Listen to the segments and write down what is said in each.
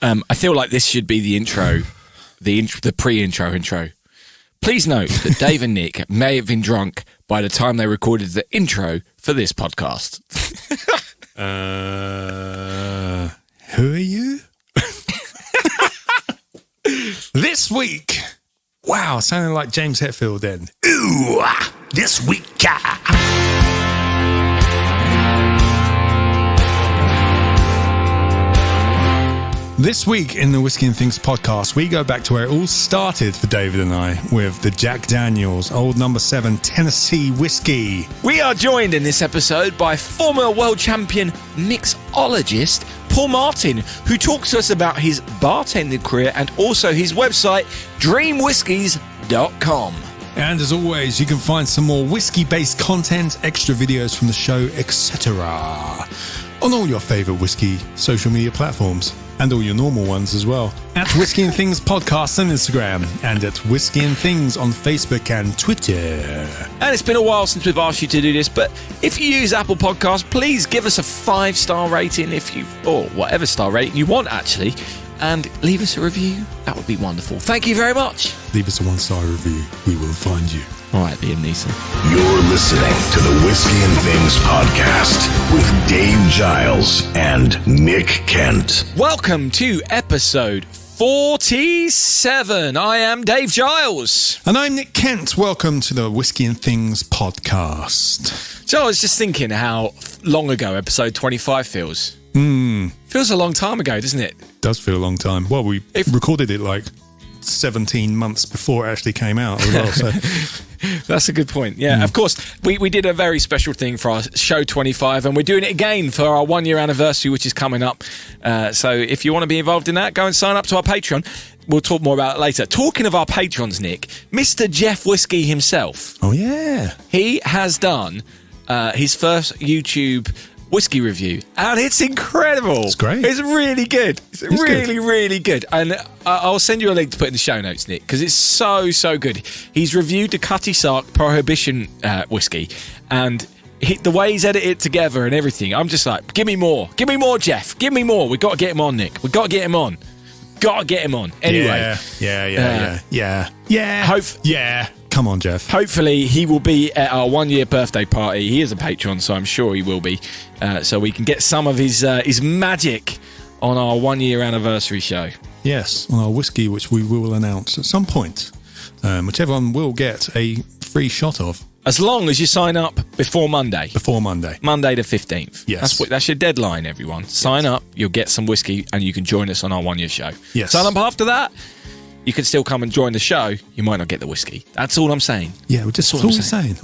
I feel like this should be the intro, the pre-intro. Please note that Dave and Nick may have been drunk by the time they recorded the intro for this podcast. Who are you? This week. Wow, sounding like James Hetfield then. Ooh, this week. This week in the Whiskey and Things podcast, we go back to where it all started for David and I with the Jack Daniels Old No. 7 Tennessee Whiskey. We are joined in this episode by former world champion mixologist Paul Martin, who talks to us about his bartending career and also his website, dreamwhiskies.com. And as always, you can find some more whiskey-based content, extra videos from the show, etc. on all your favourite whiskey social media platforms. And all your normal ones as well. At Whiskey and Things Podcast on Instagram. And at Whiskey and Things on Facebook and Twitter. And it's been a while since we've asked you to do this, but if you use Apple Podcasts, please give us a 5-star rating or whatever star rating you want, actually. And leave us a review. That would be wonderful. Thank you very much. Leave us a 1-star review. We will find you. All right, Liam Neeson. You're listening to the Whiskey and Things podcast with Dave Giles and Nick Kent. Welcome to episode 47. I am Dave Giles. And I'm Nick Kent. Welcome to the Whiskey and Things podcast. So I was just thinking how long ago episode 25 feels. Feels a long time ago, doesn't it? Does feel a long time. Well, we recorded it like 17 months before it actually came out as well. So. That's a good point. Yeah, Of course, we did a very special thing for our show 25, and we're doing it again for our 1-year anniversary, which is coming up. So if you want to be involved in that, go and sign up to our Patreon. We'll talk more about it later. Talking of our patrons, Nick, Mr. Jeff Whiskey himself. Oh, yeah. He has done his first YouTube whiskey review, and it's incredible. It's great. It's really good. It's really good. And I'll send you a link to put in the show notes, Nick, because it's so good. He's reviewed the Cutty Sark Prohibition whiskey, and the way he's edited it together and everything, I'm just like, give me more, Jeff, give me more. We've got to get him on, Nick. We've got to get him on. Anyway. Yeah. Come on, Jeff. Hopefully he will be at our 1-year birthday party. He is a patron, so I'm sure he will be. So we can get some of his magic on our 1-year anniversary show. Yes, on our whiskey, which we will announce at some point, which everyone will get a free shot of. As long as you sign up before Monday. Monday the 15th. Yes. That's your deadline, everyone. Sign up, you'll get some whiskey, and you can join us on our 1-year show. Yes. Sign up after that, you can still come and join the show. You might not get the whiskey. That's all I'm saying. Yeah, we're just always saying.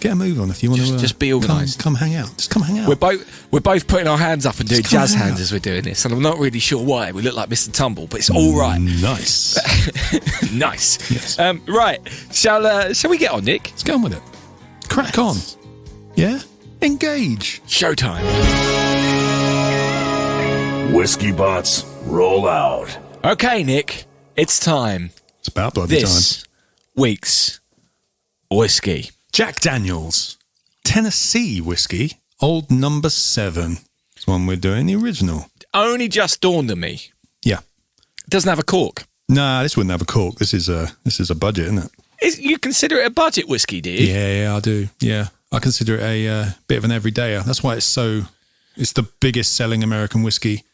Get a move on if you want to. Just be organised. Come hang out. Just come hang out. We're both putting our hands up and doing jazz hands as we're doing this, and I'm not really sure why. We look like Mr. Tumble, but it's all right. Nice. Nice. Yes. Right. Shall we get on, Nick? Let's get on with it. Crack on. Yeah? Engage. Showtime. Whiskey bots, roll out. Okay, Nick. It's time. It's about bloody this week's whiskey. Jack Daniels Tennessee Whiskey Old No. 7. It's one we're doing, the original. Only just dawned on me. Yeah. It doesn't have a cork. Nah, this wouldn't have a cork. This is a budget, isn't it? You consider it a budget whiskey, do you? Yeah, I do. Yeah. I consider it a bit of an everydayer. That's why it's the biggest selling American whiskey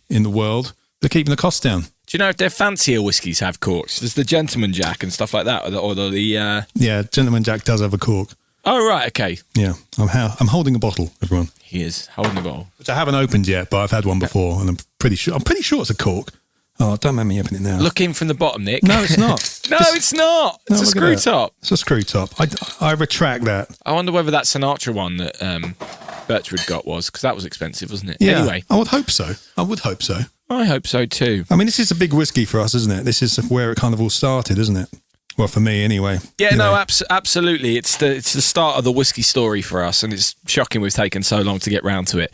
in the world. They're keeping the costs down. Do you know if their fancier whiskies have corks? There's the Gentleman Jack and stuff like that, or the Yeah, Gentleman Jack does have a cork. Oh right, okay. Yeah, I'm holding a bottle, everyone. He is holding a bottle, which I haven't opened yet, but I've had one before, and I'm pretty sure it's a cork. Oh, don't make me open it now. Look in from the bottom, Nick. No, it's not. It's not. It's a screw top. It's a screw top. I retract that. I wonder whether that Sinatra one that Birchwood got was, because that was expensive, wasn't it? Yeah, anyway, I would hope so. I hope so too. I mean, this is a big whiskey for us, isn't it? This is where it kind of all started, isn't it? Well, for me anyway. Yeah, absolutely. It's the start of the whiskey story for us, and it's shocking we've taken so long to get round to it.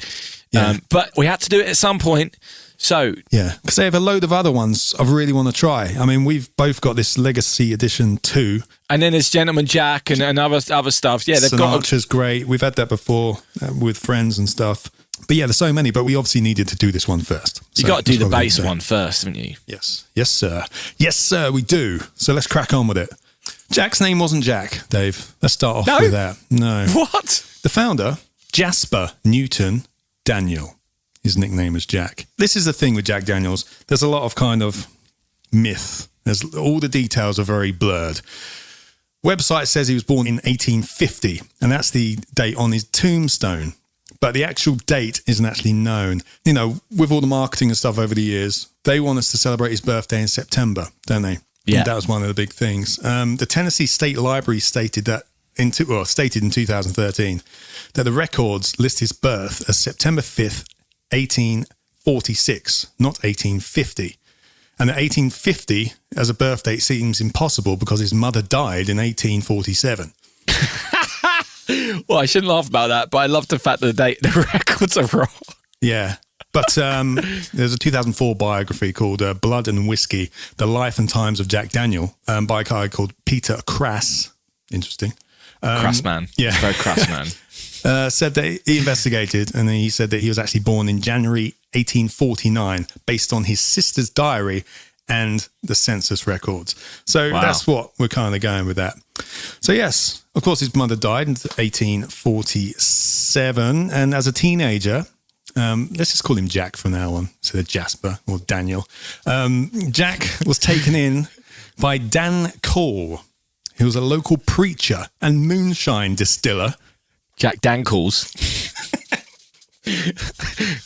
Yeah. But we had to do it at some point. So yeah, because they have a load of other ones I really want to try. I mean, we've both got this Legacy Edition 2. And then there's Gentleman Jack and other stuff. Yeah, they've got... Sinatra's great. We've had that before with friends and stuff. But yeah, there's so many, but we obviously needed to do this one first. You got to do the base one first, haven't you? Yes. Yes, sir. Yes, sir, we do. So let's crack on with it. Jack's name wasn't Jack, Dave. Let's start off with that. No. What? The founder, Jasper Newton Daniel. His nickname is Jack. This is the thing with Jack Daniels. There's a lot of kind of myth. All the details are very blurred. Website says he was born in 1850, and that's the date on his tombstone. But the actual date isn't actually known. You know, with all the marketing and stuff over the years, they want us to celebrate his birthday in September, don't they? Yeah. And that was one of the big things. The Tennessee State Library stated in 2013 that the records list his birth as September 5th, 1846, not 1850. And at 1850, as a birth date, seems impossible because his mother died in 1847. Well, I shouldn't laugh about that, but I love the fact that the records are wrong. Yeah. But there's a 2004 biography called Blood and Whiskey, The Life and Times of Jack Daniel, by a guy called Peter Crass. Interesting. Crass man. Yeah. Very crass man. Said that he investigated, and he said that he was actually born in January 1849 based on his sister's diary and the census records. So That's what we're kind of going with that. So yes, of course, his mother died in 1847, and as a teenager, let's just call him Jack from now on, instead of Jasper or Daniel. Jack was taken in by Dan Cole, who was a local preacher and moonshine distiller. Jack Dankles.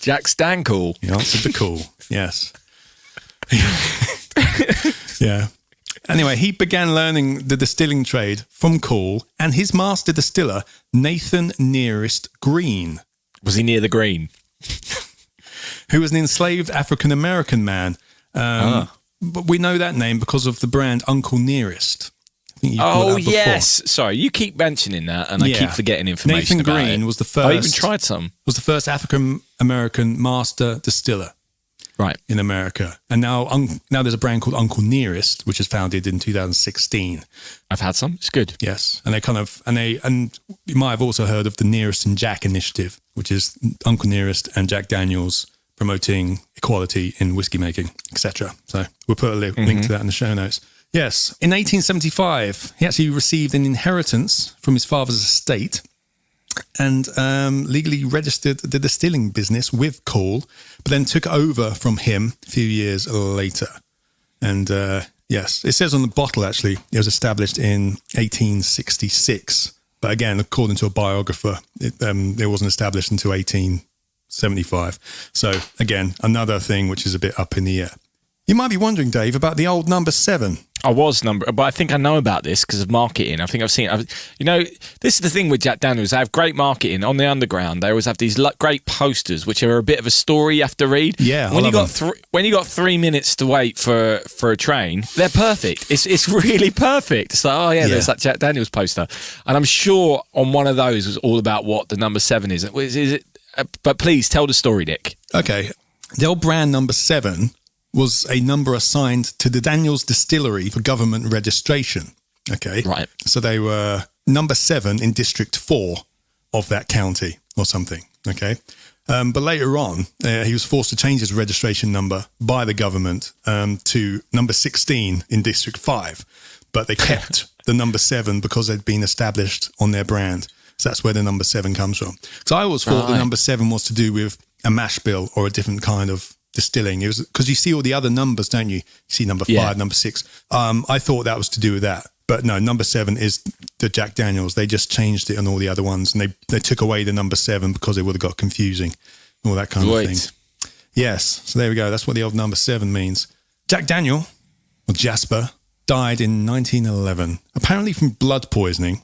Jack Stankel. He answered the call, yes. Yeah. Anyway, he began learning the distilling trade from Cole and his master distiller, Nathan Nearest Green. Was he near the green? Who was an enslaved African-American man. But we know that name because of the brand Uncle Nearest. Oh, yes. Sorry, you keep mentioning that, and I keep forgetting information Nathan about Green it. was the first. I even tried some. Was the first African-American master distiller. Right. In America. And now there's a brand called Uncle Nearest, which was founded in 2016. I've had some. It's good. Yes. And and you might have also heard of the Nearest and Jack initiative, which is Uncle Nearest and Jack Daniels promoting equality in whiskey making, etc. So we'll put a link to that in the show notes. Yes. In 1875, he actually received an inheritance from his father's estate and legally registered the distilling business with Cole, but then took over from him a few years later. And yes, it says on the bottle, actually, it was established in 1866. But again, according to a biographer, it wasn't established until 1875. So again, another thing which is a bit up in the air. You might be wondering, Dave, about the old number 7. But I think I know about this because of marketing. I think I've seen it. You know, this is the thing with Jack Daniels. They have great marketing on the underground. They always have these great posters, which are a bit of a story you have to read. Yeah, when you got 3 minutes to wait for a train, they're perfect. It's really perfect. It's like, there's that Jack Daniels poster, and I'm sure on one of those was all about what the number 7 is. Is it? But please tell the story, Nick. Okay, the old brand number 7 was a number assigned to the Daniels Distillery for government registration. Okay. Right. So they were number 7 in District 4 of that county or something. Okay. But later on, he was forced to change his registration number by the government to number 16 in District 5. But they kept the number 7 because they'd been established on their brand. So that's where the number 7 comes from. So I always thought the number 7 was to do with a mash bill or a different kind of distilling. It was because you see all the other numbers, don't you? You see number 5, number 6. I thought that was to do with that. But no, number 7 is the Jack Daniels. They just changed it on all the other ones, and they took away the number 7 because it would have got confusing, all that kind of thing. Yes, so there we go. That's what the old number 7 means. Jack Daniel, or Jasper, died in 1911, apparently from blood poisoning.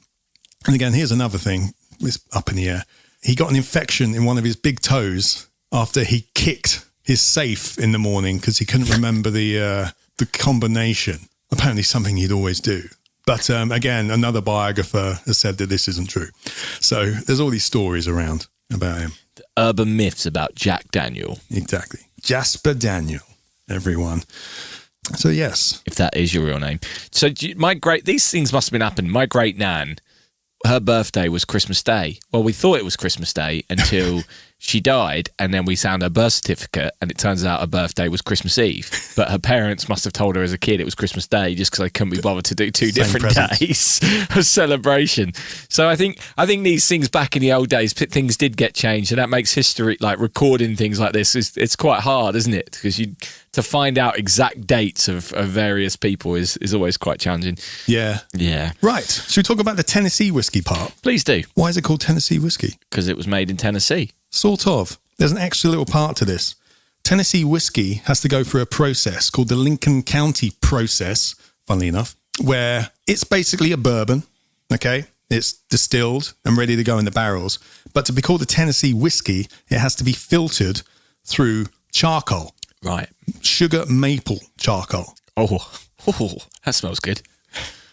And again, here's another thing. It's up in the air. He got an infection in one of his big toes after he kicked his safe in the morning because he couldn't remember the combination. Apparently something he'd always do. But again, another biographer has said that this isn't true. So there's all these stories around about him. The urban myths about Jack Daniel. Exactly. Jasper Daniel, everyone. So yes. If that is your real name. So these things must have been happening. My great nan, her birthday was Christmas Day. Well, we thought it was Christmas Day until she died, and then we found her birth certificate, and it turns out her birthday was Christmas Eve. But her parents must have told her as a kid it was Christmas Day just because they couldn't be bothered to do two different days of celebration. So I think these things back in the old days, things did get changed, and that makes history, like recording things like this, it's quite hard, isn't it? Because to find out exact dates of various people is always quite challenging. Yeah. Right. Should we talk about the Tennessee whiskey part? Please do. Why is it called Tennessee whiskey? Because it was made in Tennessee. Sort of. There's an extra little part to this. Tennessee whiskey has to go through a process called the Lincoln County process, funnily enough, where it's basically a bourbon, okay? It's distilled and ready to go in the barrels. But to be called a Tennessee whiskey, it has to be filtered through charcoal. Right. Sugar maple charcoal. Oh, that smells good.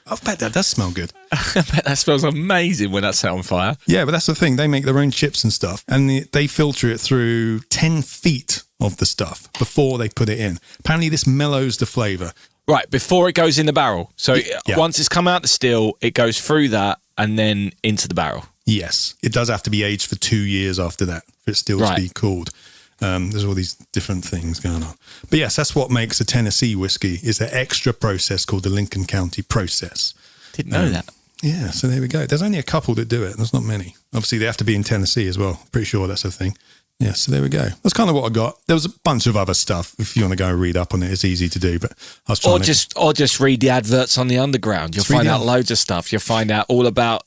I bet that does smell good. I bet that smells amazing when that's set on fire. Yeah, but that's the thing. They make their own chips and stuff, and they filter it through 10 feet of the stuff before they put it in. Apparently, this mellows the flavour. Right, before it goes in the barrel. So once it's come out the still, it goes through that and then into the barrel. Yes. It does have to be aged for 2 years after that for it still to be cooled. There's all these different things going on. But yes, that's what makes a Tennessee whiskey, is the extra process called the Lincoln County process. Didn't know that. Yeah, so there we go. There's only a couple that do it. There's not many. Obviously, they have to be in Tennessee as well. Pretty sure that's a thing. Yeah, so there we go. That's kind of what I got. There was a bunch of other stuff. If you want to go and read up on it, it's easy to do. But I was trying or just read the adverts on the underground. You'll find out loads of stuff. You'll find out all about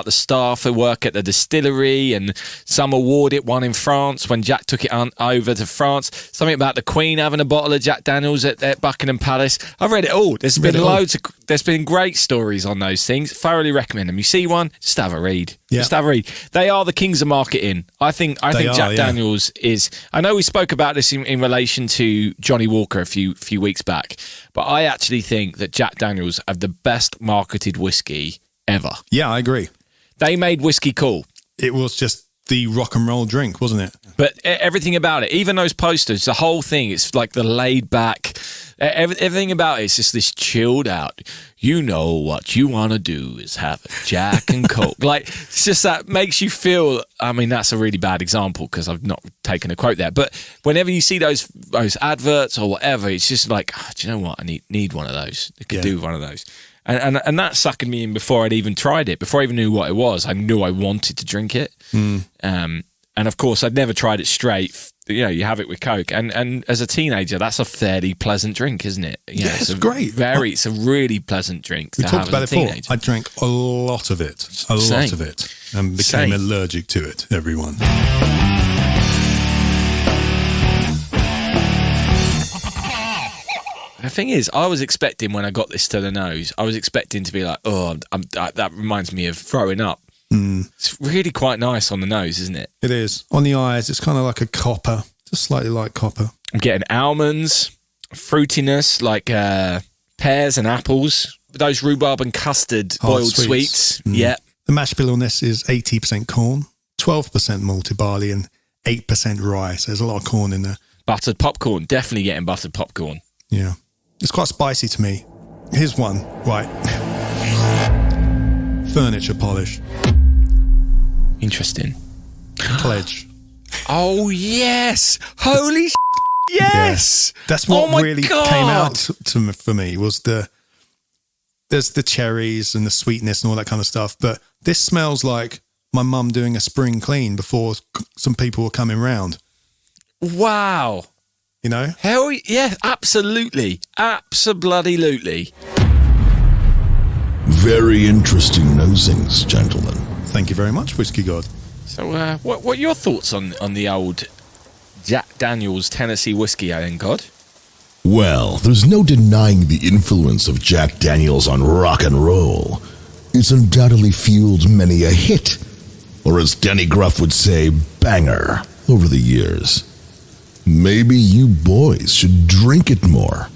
the staff who work at the distillery, and some award it won in France when Jack took it over to France. Something about the Queen having a bottle of Jack Daniels at Buckingham Palace. I've read it all. There's been great stories on those things. Thoroughly recommend them. You see one, just have a read. Yeah. Just have a read. They are the kings of marketing. I think Jack Daniels is. I know we spoke about this in relation to Johnny Walker a few weeks back, but I actually think that Jack Daniels have the best marketed whiskey ever. Yeah, I agree. They made whiskey cool. It was just the rock and roll drink, wasn't it? But everything about it, even those posters, the whole thing, it's like the laid back, everything about it is just this chilled out. You know what you want to do is have a Jack and Coke. Like, it's just that makes you feel, I mean, that's a really bad example because I've not taken a quote there. But whenever you see those adverts or whatever, it's just like, do you know what? I need one of those. I could do one of those. And that suckered me in before I'd even tried it. Before I even knew what it was, I knew I wanted to drink it. And of course, I'd never tried it straight. You have it with Coke. And as a teenager, that's a fairly pleasant drink, isn't it? It's great. It's a really pleasant drink to have as a teenager. I drank a lot of it. Lot of it. And became allergic to it, everyone. The thing is, I was expecting when I got this to the nose, I was expecting to be like, that reminds me of throwing up. It's really quite nice on the nose, isn't it? It is. On the eyes, it's kind of like a copper, just slightly like copper. I'm getting almonds, fruitiness, like pears and apples, those rhubarb and custard boiled sweets. Yeah. The mash bill on this is 80% corn, 12% malted barley, and 8% rye. So there's a lot of corn in there. Buttered popcorn. Definitely getting buttered popcorn. Yeah. It's quite spicy to me. Here's one. Right. Furniture polish. Interesting. Pledge. Oh, yes. Holy yes. Yeah. That's what really came out for me was there's the cherries and the sweetness and all that kind of stuff. But this smells like my mum doing a spring clean before some people were coming round. Wow. You know? Hell yeah, absolutely. Abso-bloody-lutely. Very interesting nosings, gentlemen. Thank you very much, Whiskey God. So, what are your thoughts on the old Jack Daniels Tennessee whiskey, then, God? Well, there's no denying the influence of Jack Daniels on rock and roll. It's undoubtedly fueled many a hit, or as Denny Gruff would say, banger, over the years. Maybe you boys should drink it more.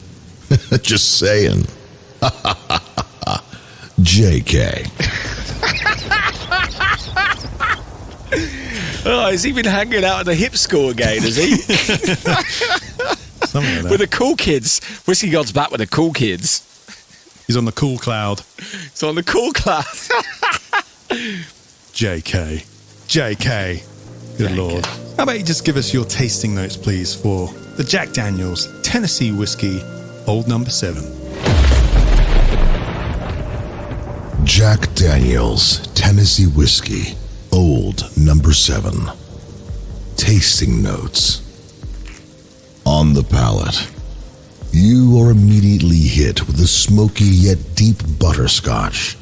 Just saying. JK. Oh, he's even hanging out at the hip school again, is he? Something like that. With the cool kids. Whiskey God's back with the cool kids. He's on the cool cloud. He's on the cool cloud. JK. Good Lord. How about you just give us your tasting notes, please, for the Jack Daniel's Tennessee Whiskey, Old Number 7. Jack Daniel's Tennessee Whiskey, Old Number 7. Tasting notes. On the palate, you are immediately hit with a smoky yet deep butterscotch,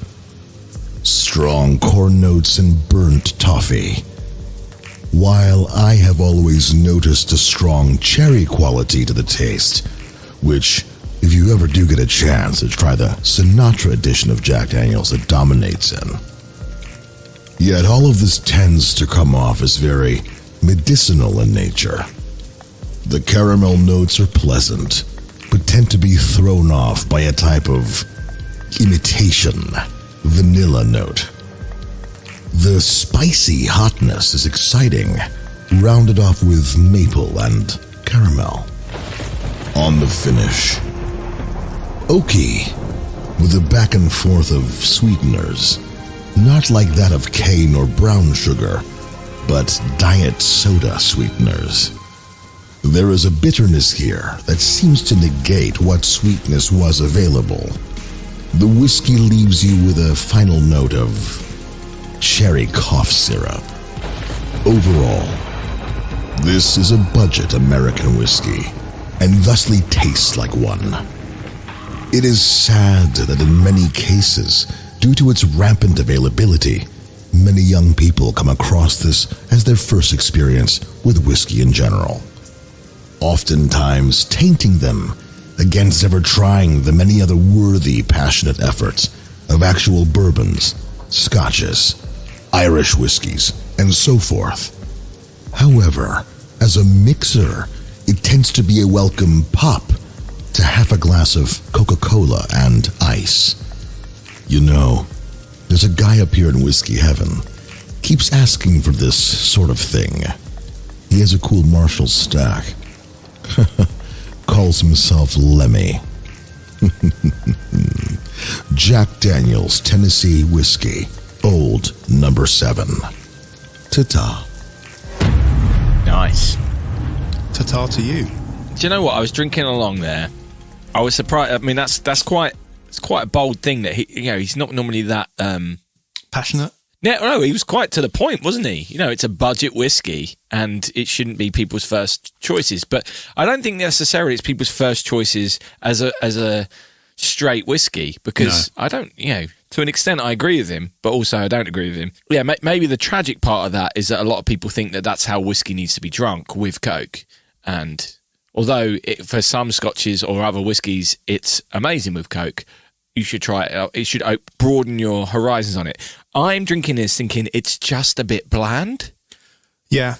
strong corn notes and burnt toffee. While I have always noticed a strong cherry quality to the taste, which, if you ever do get a chance to try the Sinatra edition of Jack Daniel's, it dominates in. Yet all of this tends to come off as very medicinal in nature. The caramel notes are pleasant, but tend to be thrown off by a type of imitation vanilla note. The spicy hotness is exciting, rounded off with maple and caramel. On the finish, oaky, with a back and forth of sweeteners, not like that of cane or brown sugar, but diet soda sweeteners. There is a bitterness here that seems to negate what sweetness was available. The whiskey leaves you with a final note of cherry cough syrup. Overall, this is a budget American whiskey, and thusly tastes like one. It is sad that in many cases, due to its rampant availability, many young people come across this as their first experience with whiskey in general, oftentimes tainting them against ever trying the many other worthy, passionate efforts of actual bourbons, scotches, Irish whiskies, and so forth. However, as a mixer, it tends to be a welcome pop to half a glass of Coca-Cola and ice. You know, there's a guy up here in Whiskey Heaven, keeps asking for this sort of thing. He has a cool Marshall stack. Calls himself Lemmy. Jack Daniel's Tennessee Whiskey, Old Number 7. Ta-ta. Nice. Ta-ta to you. Do you know what? I was drinking along there. I was surprised. I mean, it's quite a bold thing that he's not normally that Passionate? No, he was quite to the point, wasn't he? You know, it's a budget whiskey and it shouldn't be people's first choices. But I don't think necessarily it's people's first choices as a straight whiskey, because I don't, to an extent I agree with him, but also I don't agree with him. Yeah, maybe the tragic part of that is that a lot of people think that that's how whiskey needs to be drunk, with Coke. And although for some scotches or other whiskies it's amazing with Coke, you should try it out. It should broaden your horizons on it. I'm drinking this thinking it's just a bit bland. Yeah,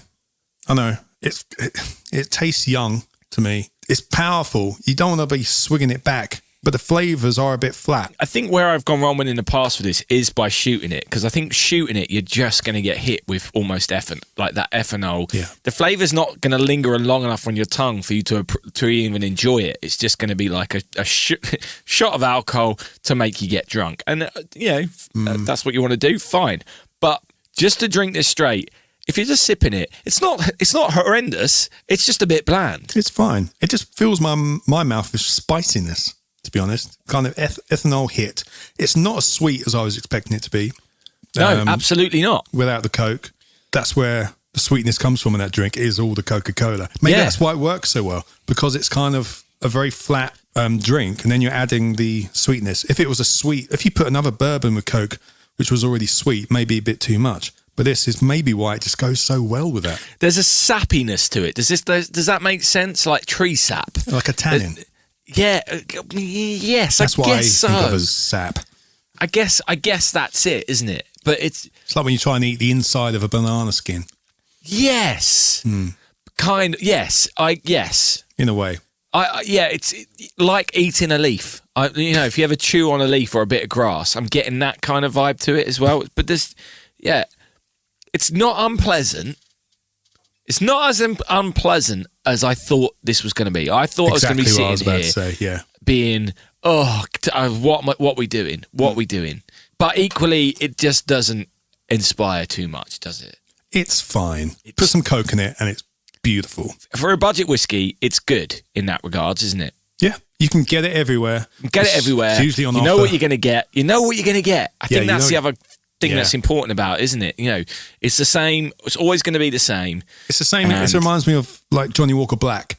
I know. It tastes young to me. It's powerful. You don't want to be swigging it back, but the flavours are a bit flat. I think where I've gone wrong in the past for this is by shooting it, because I think shooting it, you're just going to get hit with almost like that ethanol. Yeah. The flavour's not going to linger long enough on your tongue for you to even enjoy it. It's just going to be like a shot of alcohol to make you get drunk. And, that's what you want to do, fine. But just to drink this straight, if you're just sipping it, it's not horrendous. It's just a bit bland. It's fine. It just fills my mouth with spiciness, to be honest. Kind of ethanol hit. It's not as sweet as I was expecting it to be. No, absolutely not. Without the Coke. That's where the sweetness comes from in that drink, is all the Coca-Cola. Maybe that's why it works so well, because it's kind of a very flat drink, and then you're adding the sweetness. If you put another bourbon with Coke, which was already sweet, maybe a bit too much. But this is maybe why it just goes so well with that. There's a sappiness to it. Does that make sense? Like tree sap? Like a tannin? Yes, that's what I think so. of as sap. I guess that's it, isn't it? But it's like when you try and eat the inside of a banana skin. Yes. Yes. In a way. It's like eating a leaf. If you ever chew on a leaf or a bit of grass, I'm getting that kind of vibe to it as well. But it's not unpleasant. It's not as unpleasant as I thought this was going to be. I thought exactly I was going to be sitting here being, what we doing? What we doing? But equally, it just doesn't inspire too much, does it? It's fine. Put some Coke in it and it's beautiful. For a budget whiskey, it's good in that regards, isn't it? Yeah, you can get it everywhere. It's usually on offer. You know what you're going to get. I think that's the other thing that's important about, isn't it? You know, it's the same. It's always going to be the same. It's the same. It reminds me of like Johnny Walker Black.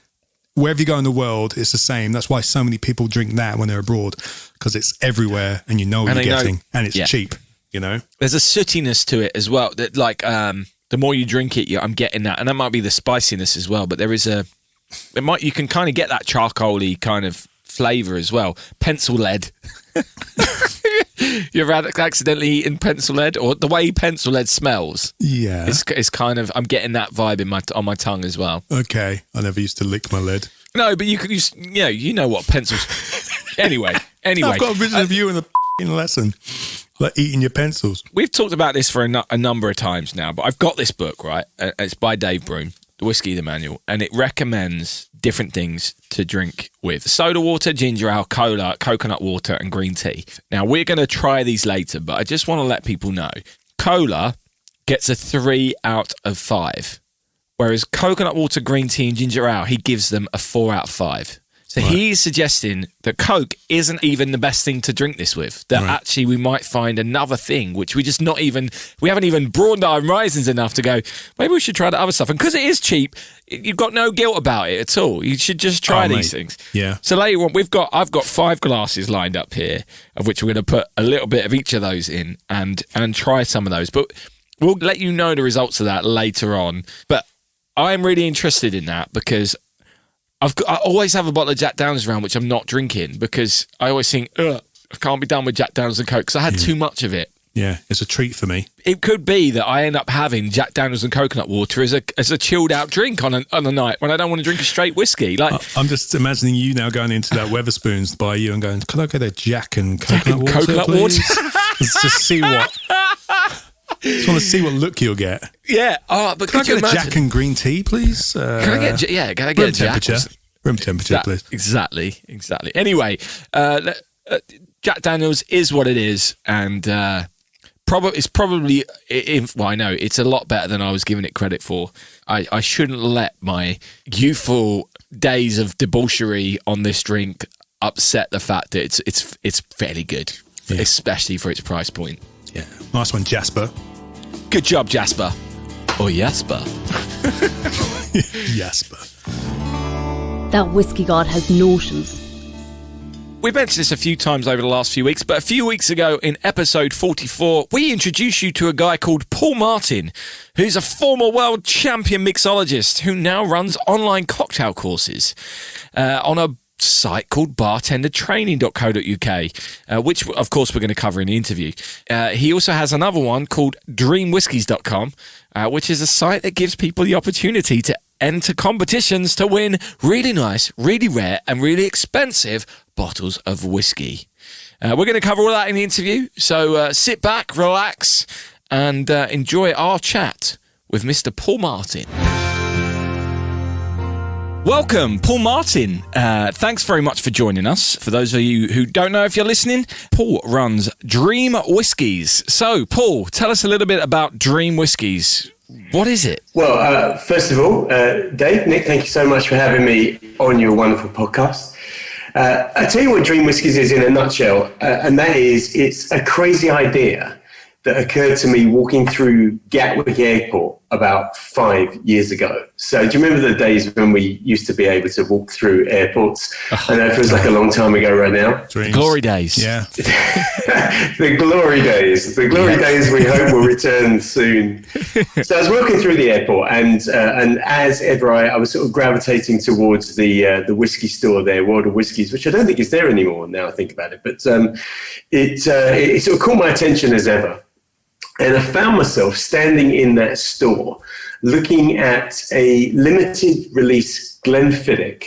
Wherever you go in the world, it's the same. That's why so many people drink that when they're abroad, because it's everywhere and you know what you're getting and it's cheap, you know? There's a sootiness to it as well. That like the more you drink it, I'm getting that. And that might be the spiciness as well. But there is you can kind of get that charcoaly kind of flavour as well. Pencil lead. You ever accidentally eaten pencil lead, or the way pencil lead smells? Yeah, it's kind of. I'm getting that vibe on my tongue as well. Okay, I never used to lick my lead. No, but you could use. You know what pencils. Anyway, I've got a written review in the lesson, like eating your pencils. We've talked about this for a number of times now, but I've got this book right. It's by Dave Broom, The Whiskey the Manual, and it recommends different things to drink with: soda water, ginger ale, cola, coconut water, and green tea. Now, we're going to try these later, but I just want to let people know cola gets a 3 out of 5, whereas coconut water, green tea, and ginger ale, he gives them a 4 out of 5. So he's suggesting that Coke isn't even the best thing to drink this with. That actually we might find another thing, which we haven't even broadened our horizons enough to go, maybe we should try the other stuff. And because it is cheap, you've got no guilt about it at all. You should just try these things. Yeah. So later on, I've got 5 glasses lined up here, of which we're going to put a little bit of each of those in and try some of those. But we'll let you know the results of that later on. But I'm really interested in that because I always have a bottle of Jack Daniels around, which I'm not drinking because I always think, I can't be done with Jack Daniels and Coke because I had too much of it. Yeah, it's a treat for me. It could be that I end up having Jack Daniels and coconut water as a chilled out drink on a night when I don't want to drink a straight whiskey. Like I'm just imagining you now going into that Weatherspoons by you and going, "Can I get a Jack and coconut water, please?" Let's just see what. Just want to see what look you'll get. Yeah. Oh, but can I get a Jack and green tea, please? Can I get a Jack? Room temperature, please. Exactly. Anyway, Jack Daniels is what it is, and it's probably. I know it's a lot better than I was giving it credit for. I shouldn't let my youthful days of debauchery on this drink upset the fact that it's fairly good, especially for its price point. Yeah. Nice one, Jasper. Good job, Jasper. Or Jasper. Jasper. That whiskey god has notions. We've mentioned this a few times over the last few weeks, but a few weeks ago in episode 44, we introduced you to a guy called Paul Martin, who's a former world champion mixologist who now runs online cocktail courses on a site called bartendertraining.co.uk, which of course we're going to cover in the interview. He also has another one called dreamwhiskies.com, which is a site that gives people the opportunity to enter competitions to win really nice, really rare and really expensive bottles of whiskey. We're going to cover all that in the interview, so sit back, relax and enjoy our chat with Mr. Paul Martin. Welcome, Paul Martin. Thanks very much for joining us. For those of you who don't know if you're listening, Paul runs Dream Whiskies. So, Paul, tell us a little bit about Dream Whiskies. What is it? Well, first of all, Dave, Nick, thank you so much for having me on your wonderful podcast. I'll tell you what Dream Whiskies is in a nutshell, and that is it's a crazy idea that occurred to me walking through Gatwick Airport about 5 years ago. So do you remember the days when we used to be able to walk through airports? I know it feels like a long time ago right now. Dreams. Glory days. Yeah. The glory days. The glory days we hope will return soon. So I was walking through the airport and as ever, I was sort of gravitating towards the whiskey store there, World of Whiskies, which I don't think is there anymore now I think about it. But it sort of caught my attention as ever. And I found myself standing in that store looking at a limited release Glenfiddich,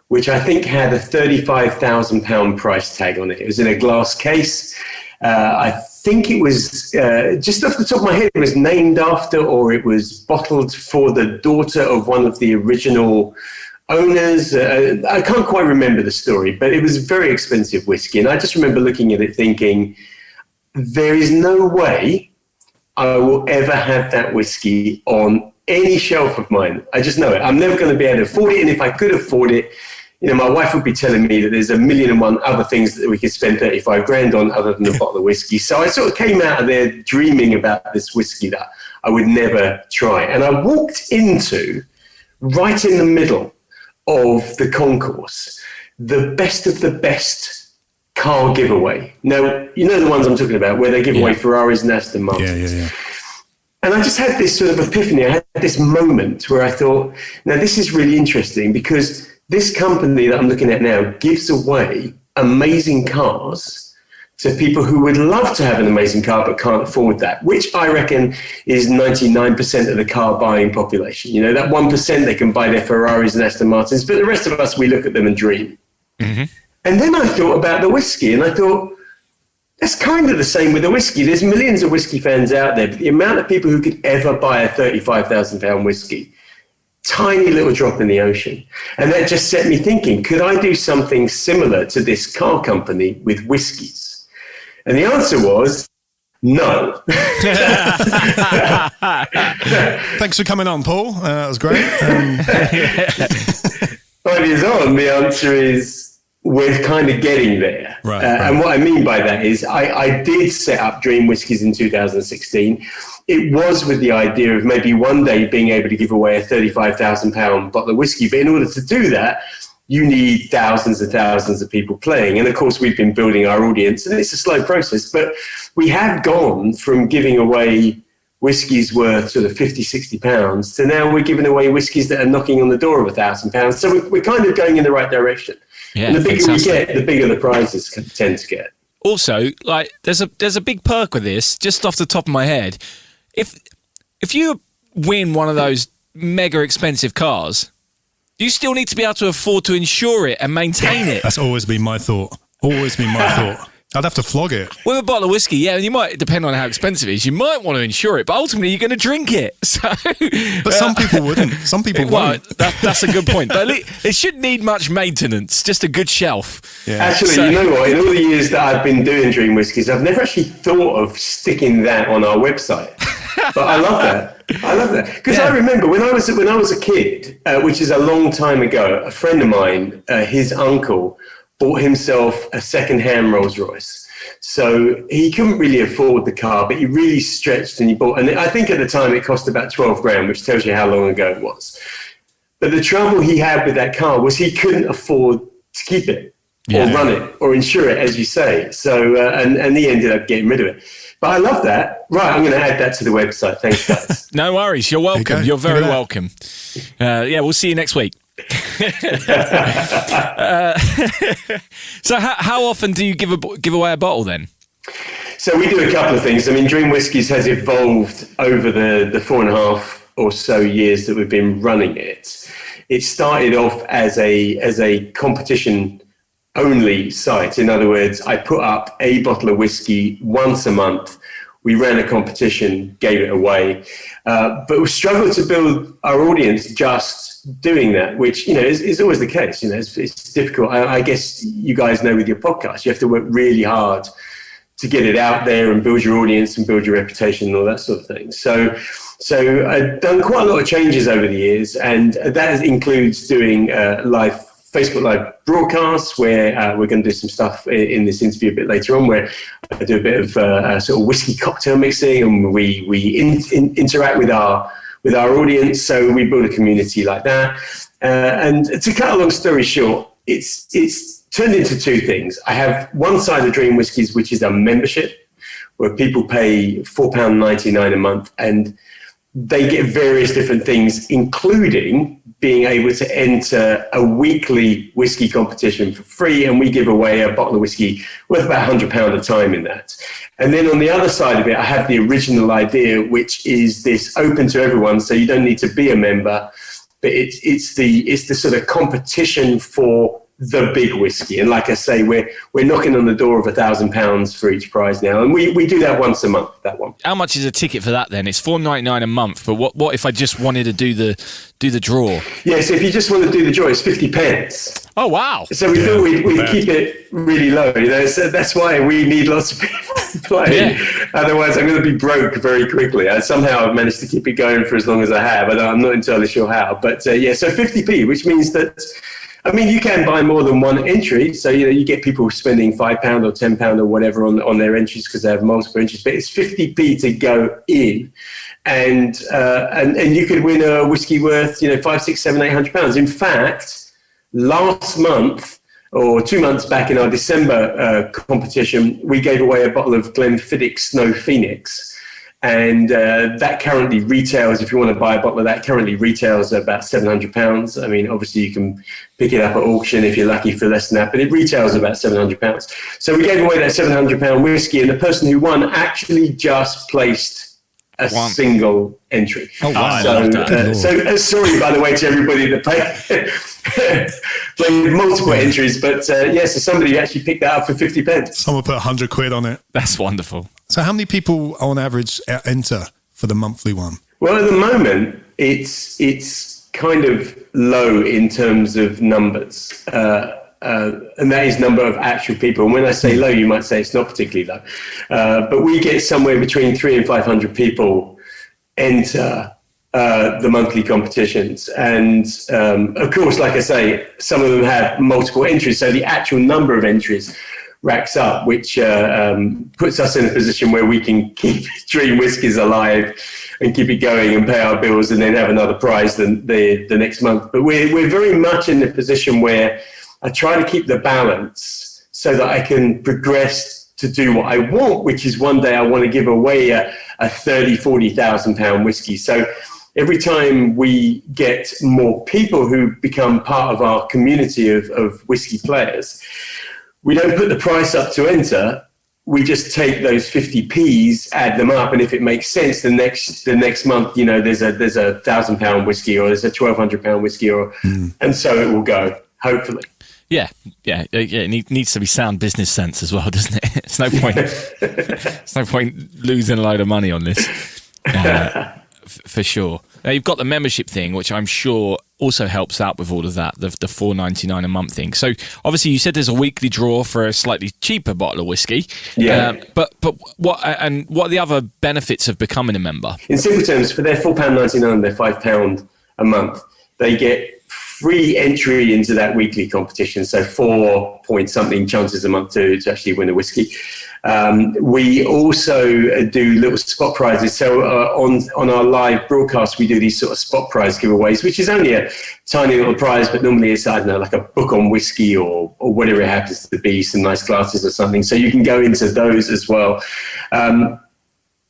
which I think had a £35,000 price tag on it. It was in a glass case. I think it was, just off the top of my head, it was named after or it was bottled for the daughter of one of the original owners. I can't quite remember the story, but it was very expensive whiskey. And I just remember looking at it thinking, there is no way I will ever have that whiskey on any shelf of mine. I just know it. I'm never going to be able to afford it. And if I could afford it, my wife would be telling me that there's 1,000,001 other things that we could spend 35 grand on other than a bottle of whiskey. So I sort of came out of there dreaming about this whiskey that I would never try. And I walked into, right in the middle of the concourse, the best of the best car giveaway. Now, you know the ones I'm talking about, where they give away Ferraris and Aston Martins. Yeah. And I just had this sort of epiphany. I had this moment where I thought, now this is really interesting, because this company that I'm looking at now gives away amazing cars to people who would love to have an amazing car but can't afford that, which I reckon is 99% of the car buying population. That 1%, they can buy their Ferraris and Aston Martins, but the rest of us, we look at them and dream. Mm-hmm. And then I thought about the whiskey, and I thought, that's kind of the same with the whiskey. There's millions of whiskey fans out there, but the amount of people who could ever buy a £35,000 whiskey, tiny little drop in the ocean. And that just set me thinking, could I do something similar to this car company with whiskies? And the answer was no. Thanks for coming on, Paul. That was great. 5 years on, the answer is we're kind of getting there. Right. And what I mean by that is I did set up Dream Whiskies in 2016. It was with the idea of maybe one day being able to give away a £35,000 bottle of whiskey. But in order to do that, you need thousands and thousands of people playing. And of course, we've been building our audience, and it's a slow process. But we have gone from giving away whiskies worth sort of £50-60 to now we're giving away whiskies that are knocking on the door of £1,000. So we're kind of going in the right direction. Yeah, and the bigger we get, the bigger the prizes tend to get. Also, like there's a big perk with this, just off the top of my head. If you win one of those mega expensive cars, you still need to be able to afford to insure it and maintain it. That's always been my thought. I'd have to flog it. With a bottle of whiskey, yeah, and you might, depending on how expensive it is, you might want to insure it, but ultimately you're going to drink it. So, but some people wouldn't. Some people won't. That's a good point. But it shouldn't need much maintenance, just a good shelf. Yeah. Actually, you know what? In all the years that I've been doing Dream Whiskies, I've never actually thought of sticking that on our website. But I love that. Because I remember when I was a kid, which is a long time ago, a friend of mine, his uncle, bought himself a second-hand Rolls Royce. So he couldn't really afford the car, but he really stretched and he bought, and I think at the time it cost about 12 grand, which tells you how long ago it was. But the trouble he had with that car was he couldn't afford to keep it or run it or insure it, as you say. So, and he ended up getting rid of it. But I love that. Right, I'm going to add that to the website. Thanks, guys. No worries. You're welcome. You're very welcome. We'll see you next week. So how often do you give away a bottle then? So we do a couple of things. I mean, Dream Whiskies has evolved over the 4.5 or so years that we've been running it. It started off as a competition only site. In other words, I put up a bottle of whiskey once a month. We ran a competition, gave it away, but we struggled to build our audience just doing that, which is always the case. It's difficult. I guess you guys know with your podcast, you have to work really hard to get it out there and build your audience and build your reputation and all that sort of thing. So I've done quite a lot of changes over the years, and that includes doing Facebook Live broadcasts, where we're going to do some stuff in this interview a bit later on, where I do a bit of sort of whiskey cocktail mixing, and we interact with our audience. So we build a community like that. And to cut a long story short, it's turned into two things. I have one side of Dream Whiskies, which is a membership, where people pay £4.99 a month, and they get various different things, including being able to enter a weekly whiskey competition for free, and we give away a bottle of whiskey worth about £100 a time in that. And then on the other side of it, I have the original idea, which is this open to everyone, so you don't need to be a member, but it's the sort of competition for the big whiskey. And like I say, we're knocking on the door of £1,000 for each prize now, and we do that once a month. That one. How much is a ticket for that then? It's $4.99 a month. But what if I just wanted to do the draw? Yeah, so if you just want to do the draw, it's 50p. Oh wow! So we thought we'd keep it really low. So that's why we need lots of people. play. Otherwise, I'm going to be broke very quickly. Somehow I've managed to keep it going for as long as I have. I'm not entirely sure how. But so 50p, which means that, you can buy more than one entry. So, you get people spending £5 or £10 or whatever on their entries because they have multiple entries. But it's 50p to go in. And you could win a whiskey worth, £500, £600, £700, £800. In fact, last month, or 2 months back in our December competition, we gave away a bottle of Glenfiddich Snow Phoenix. And that currently retails, if you want to buy a bottle of that, currently retails at about £700. Obviously you can pick it up at auction if you're lucky for less than that, but it retails about £700. So we gave away that £700 whiskey, and the person who won actually just placed a single entry. Oh, wow. So sorry, by the way, to everybody that played multiple entries, but so somebody actually picked that up for 50 pence. Someone put £100 on it. That's wonderful. So how many people on average enter for the monthly one? Well, at the moment, it's kind of low in terms of numbers. And that is number of actual people. And when I say low, you might say it's not particularly low. But we get somewhere between 300 and 500 people enter the monthly competitions. And of course, like I say, some of them have multiple entries. So the actual number of entries racks up, which puts us in a position where we can keep Dream Whiskies alive and keep it going and pay our bills and then have another prize the next month. But we're very much in the position where I try to keep the balance so that I can progress to do what I want, which is one day I want to give away a £30,000-40,000 whiskey. So every time we get more people who become part of our community of whiskey players, we don't put the price up to enter. We just take those 50p's, add them up, and if it makes sense, the next month, there's a £1,000 whiskey or there's a £1,200 whiskey, and so it will go. Hopefully. Yeah. It needs to be sound business sense as well, doesn't it? It's no point. It's no point losing a load of money on this, for sure. Now you've got the membership thing, which I'm sure also helps out with all of that. The $4.99 a month thing. So obviously you said there's a weekly draw for a slightly cheaper bottle of whiskey. Yeah. But what are the other benefits of becoming a member? In simple terms, for their £4.99, their £5 a month, they get free entry into that weekly competition, so 4 point something chances a month to actually win a whiskey. We also do little spot prizes. So on our live broadcast, we do these sort of spot prize giveaways, which is only a tiny little prize, but normally it's, I don't know, like a book on whiskey or whatever it happens to be, some nice glasses or something. So you can go into those as well. I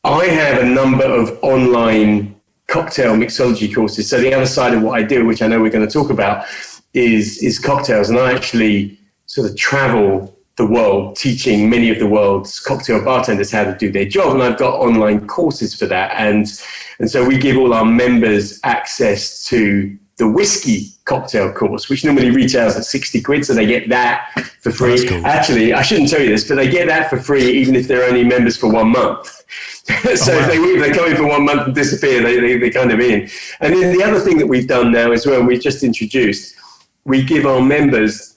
have a number of online cocktail mixology courses. So the other side of what I do, which I know we're going to talk about, is cocktails. And I actually sort of travel the world teaching many of the world's cocktail bartenders how to do their job. And I've got online courses for that. And so we give all our members access to the whiskey cocktail course, which normally retails at 60 quid. So they get that for free. That's cool. Actually, I shouldn't tell you this, but they get that for free even if they're only members for 1 month. So if they come in for 1 month and disappear, they kind of in. And then the other thing that we've done now as well, we've just introduced, we give our members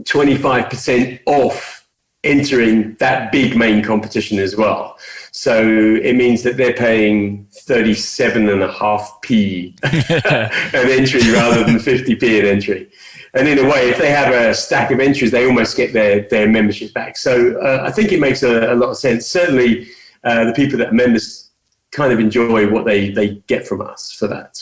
25% off entering that big main competition as well. So it means that they're paying 37.5p an entry rather than 50p an entry. And in a way, if they have a stack of entries, they almost get their membership back. So I think it makes a lot of sense. Certainly, the people that are members kind of enjoy what they get from us for that.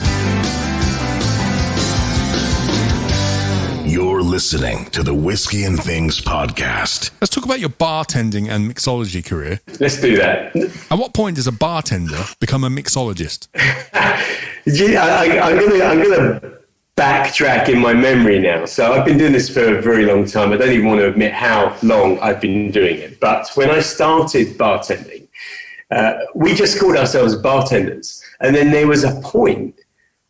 You're listening to the Whiskey and Things podcast. Let's talk about your bartending and mixology career. Let's do that. At what point does a bartender become a mixologist? I'm gonna backtrack in my memory now. So I've been doing this for a very long time. I don't even want to admit how long I've been doing it. But when I started bartending, we just called ourselves bartenders. And then there was a point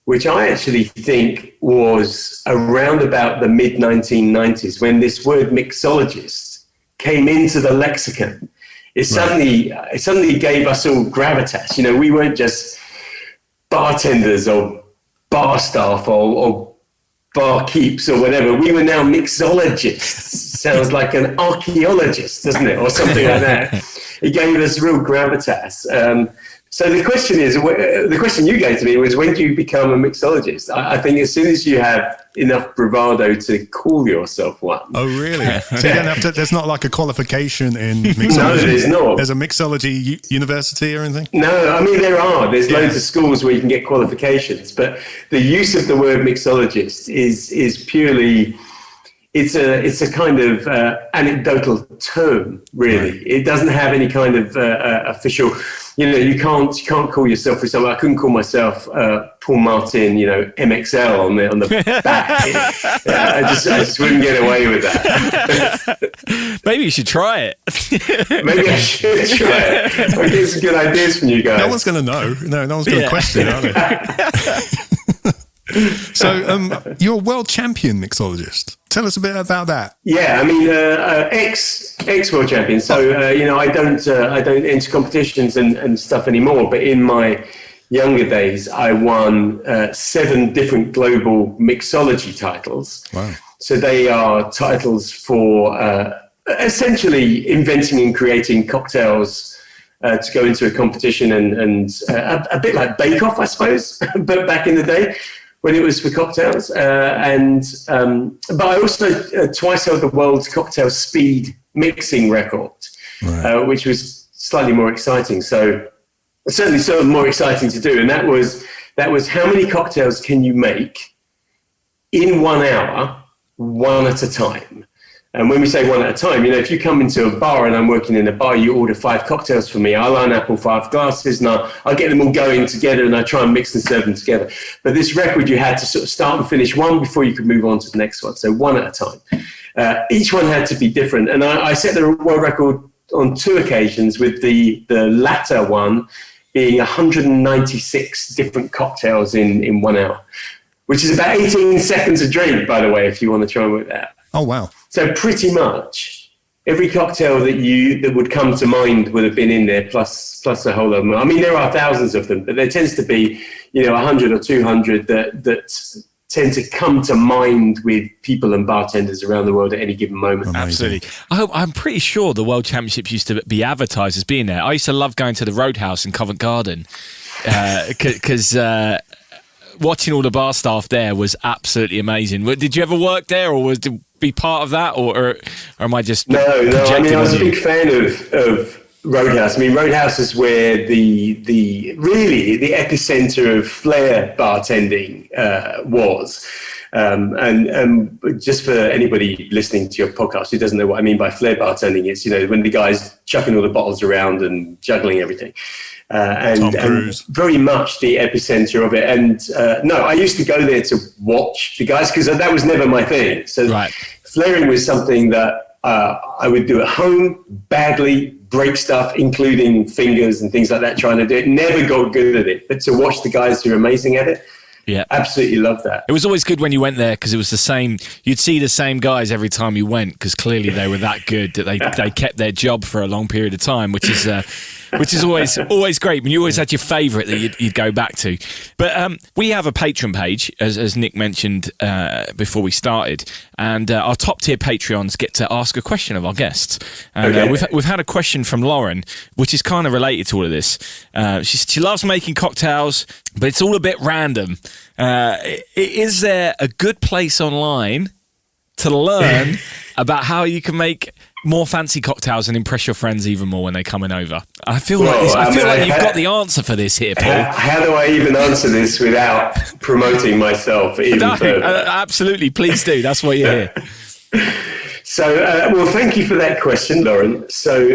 which I actually think was around about the mid-1990s when this word mixologist came into the lexicon. It suddenly gave us all gravitas. You know, we weren't just bartenders or bar staff or bar keeps or whatever. We were now mixologists. Sounds like an archaeologist, doesn't it? Or something like that. it gave us real gravitas. So the question you gave to me was, when do you become a mixologist? I think as soon as you have enough bravado to call yourself one. Oh, really? So you don't have to, there's not like a qualification in mixology? No, there's not. There's a mixology university or anything? No, I mean, there's loads of schools where you can get qualifications, but the use of the word mixologist is purely... It's a kind of anecdotal term, really. Right. It doesn't have any kind of official. You can't call yourself, for example, I couldn't call myself Paul Martin, MXL on the back. I just wouldn't get away with that. Maybe you should try it. Maybe I should try it. I'm getting some good ideas from you guys. No one's going to know. No one's going to question it, are they? So you're a world champion mixologist. Tell us a bit about that. Yeah, I mean, ex world champion. So I don't enter competitions and stuff anymore. But in my younger days, I won 7 different global mixology titles. Wow! So they are titles for essentially inventing and creating cocktails to go into a competition and a bit like Bake Off, I suppose, but back in the day, when it was for cocktails. But I also twice held the world's cocktail speed mixing record, right. Which was slightly more exciting. So certainly sort of more exciting to do. And that was how many cocktails can you make in 1 hour, one at a time? And when we say one at a time, if you come into a bar and I'm working in a bar, you order 5 cocktails for me. I line up all 5 glasses and I'll get them all going together and I try and mix and serve them together. But this record, you had to sort of start and finish one before you could move on to the next one. So one at a time. Each one had to be different. And I set the world record on 2 occasions, with the latter one being 196 different cocktails in 1 hour, which is about 18 seconds a drink, by the way, if you want to try and work that out. Oh, wow. So pretty much every cocktail that would come to mind would have been in there, plus a whole lot of them. I mean, there are thousands of them, but there tends to be, 100 or 200 that tend to come to mind with people and bartenders around the world at any given moment. Amazing. Absolutely. I'm pretty sure the World Championships used to be advertised as being there. I used to love going to the Roadhouse in Covent Garden because... watching all the bar staff there was absolutely amazing. Did you ever work there, or be part of that, or am I just No. I mean, I was a big fan of Roadhouse. I mean, Roadhouse is where the epicenter of flair bartending was. And just for anybody listening to your podcast who doesn't know what I mean by flair bartending, it's when the guy's chucking all the bottles around and juggling everything. And very much the epicenter of it. And I used to go there to watch the guys, because that was never my thing. So right. Flaring was something that I would do at home, badly, break stuff, including fingers and things like that, trying to do it. Never got good at it. But to watch the guys who are amazing at it, yeah, absolutely love that. It was always good when you went there, because it was the same. You'd see the same guys every time you went, because clearly they were that good that they kept their job for a long period of time, which is always great. When you always had your favourite that you'd go back to. But we have a Patreon page, as Nick mentioned before we started, and our top tier Patreons get to ask a question of our guests. And okay. We've had a question from Lauren, which is kind of related to all of this. She loves making cocktails, but it's all a bit random. Is there a good place online to learn about how you can make more fancy cocktails and impress your friends even more when they're coming over? I feel like you've got the answer for this here, Paul. How do I even answer this without promoting myself even further? Absolutely, please do. That's why you're here. So, thank you for that question, Lauren. So,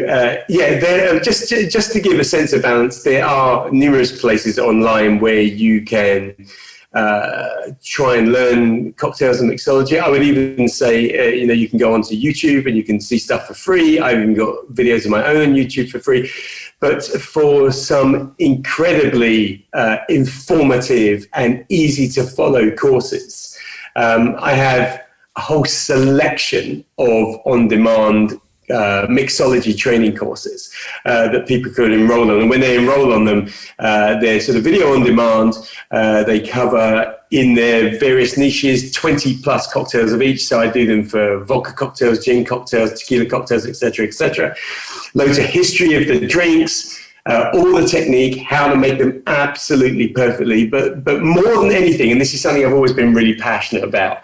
just to give a sense of balance, there are numerous places online where you can try and learn cocktails and mixology. I would even say, you can go onto YouTube and you can see stuff for free. I've even got videos of my own on YouTube for free. But for some incredibly informative and easy to follow courses, I have a whole selection of on-demand mixology training courses that people could enroll on. And when they enroll on them, they're sort of video on demand. They cover in their various niches, 20 plus cocktails of each. So I do them for vodka cocktails, gin cocktails, tequila cocktails, etc., etc. Loads of history of the drinks, all the technique, how to make them absolutely perfectly. But more than anything, and this is something I've always been really passionate about,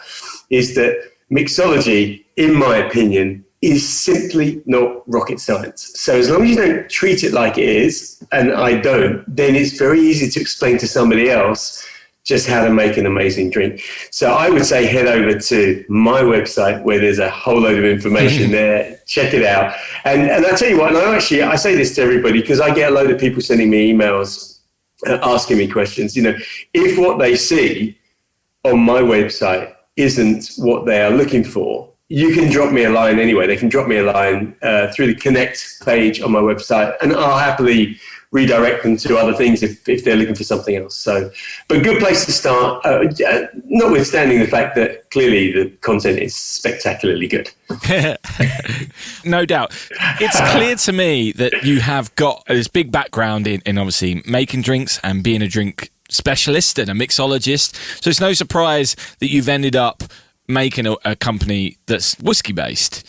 is that mixology, in my opinion, is simply not rocket science. So as long as you don't treat it like it is, and I don't, then it's very easy to explain to somebody else just how to make an amazing drink. So I would say head over to my website where there's a whole load of information there. Check it out. And I tell you what, and I say this to everybody because I get a load of people sending me emails asking me questions. You know, if what they see on my website isn't what they are looking for, you can drop me a line anyway. They can drop me a line through the Connect page on my website, and I'll happily redirect them to other things if they're looking for something else. So, but good place to start, notwithstanding the fact that clearly the content is spectacularly good. No doubt. It's clear to me that you have got this big background in obviously making drinks and being a drink specialist and a mixologist. So it's no surprise that you've ended up making a company that's whiskey based.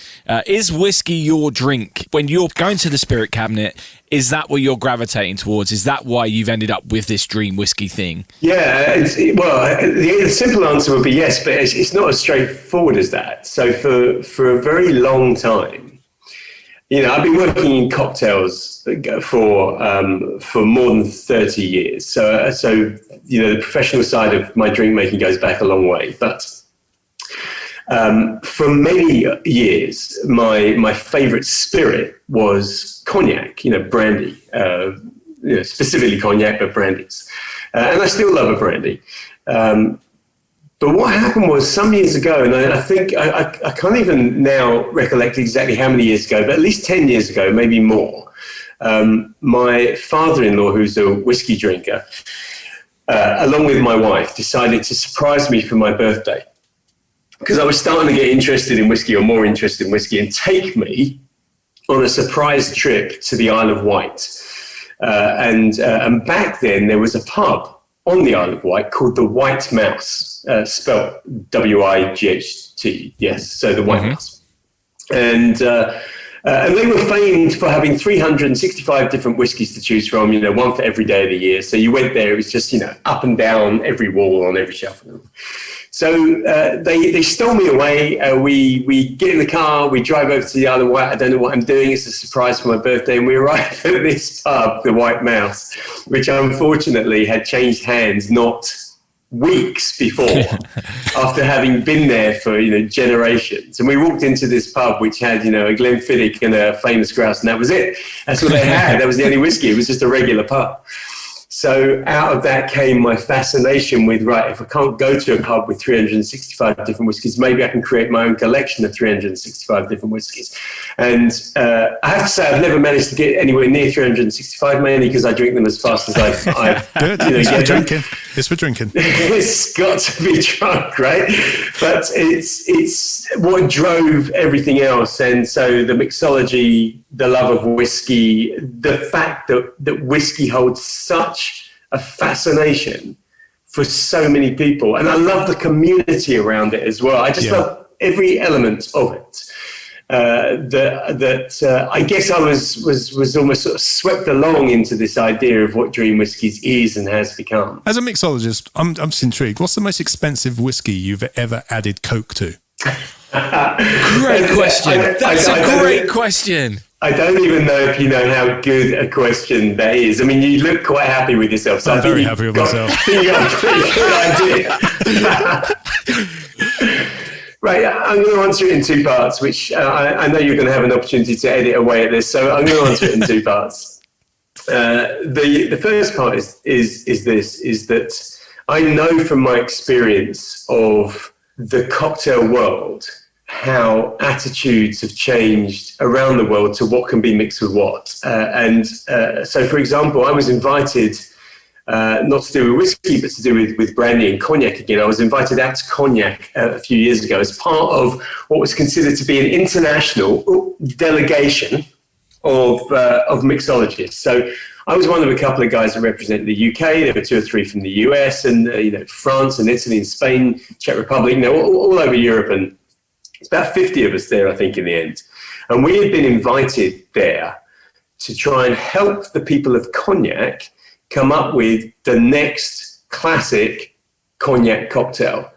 Is whiskey your drink? When you're going to the spirit cabinet, is that what you're gravitating towards? Is that why you've ended up with this dream whiskey thing? Yeah, the simple answer would be yes, but it's not as straightforward as that. So for a very long time, you know, I've been working in cocktails for more than 30 years. So you know, the professional side of my drink making goes back a long way, but for many years, my favorite spirit was cognac, you know, brandy, specifically cognac, but brandies. And I still love a brandy. But what happened was some years ago, and I think I can't even now recollect exactly how many years ago, but at least 10 years ago, maybe more, my father-in-law, who's a whiskey drinker, along with my wife, decided to surprise me for my birthday, because I was starting to get interested in whiskey, or more interested in whiskey, and take me on a surprise trip to the Isle of Wight. And back then there was a pub on the Isle of Wight called the White Mouse, spelled W-I-G-H-T, yes, so the White Mouse. And they were famed for having 365 different whiskies to choose from, you know, one for every day of the year. So you went there, it was just, you know, up and down every wall on every shelf. So they stole me away. We get in the car, we drive over to the Isle of Wight. I don't know what I'm doing. It's a surprise for my birthday. And we arrive at this pub, the White Mouse, which unfortunately had changed hands not weeks before, after having been there for, you know, generations. And we walked into this pub which had, you know, a Glenfiddich and a famous grouse, and that was it. That's what they had. That was the only whiskey. It was just a regular pub. So out of that came my fascination with, right, if I can't go to a pub with 365 different whiskies, maybe I can create my own collection of 365 different whiskies. And I have to say, I've never managed to get anywhere near 365, mainly because I drink them as fast as I Good. You know, It's for drinking. It's for drinking. It's got to be drunk, right? But it's what drove everything else. And so the mixology, the love of whiskey, the fact that whiskey holds such a fascination for so many people. And I love the community around it as well. I just love every element of it. I guess I was almost sort of swept along into this idea of what Dream Whiskies is and has become. As a mixologist, I'm just intrigued. What's the most expensive whiskey you've ever added Coke to? Great question. That's a great question. I don't even know if you know how good a question that is. I mean, you look quite happy with yourself. So I'm very happy with myself. I think you got a pretty good idea. Right, I'm going to answer it in two parts, which I know you're going to have an opportunity to edit away at this, so I'm going to answer it in two parts. The first part is that I know from my experience of the cocktail world how attitudes have changed around the world to what can be mixed with what. So, for example, I was invited, not to do with whiskey, but to do with brandy and cognac again. I was invited out to Cognac a few years ago as part of what was considered to be an international delegation of mixologists. So I was one of a couple of guys that represented the UK. There were 2 or 3 from the US and France and Italy and Spain, Czech Republic, all over Europe. And it's about 50 of us there, I think, in the end. And we had been invited there to try and help the people of Cognac come up with the next classic Cognac cocktail.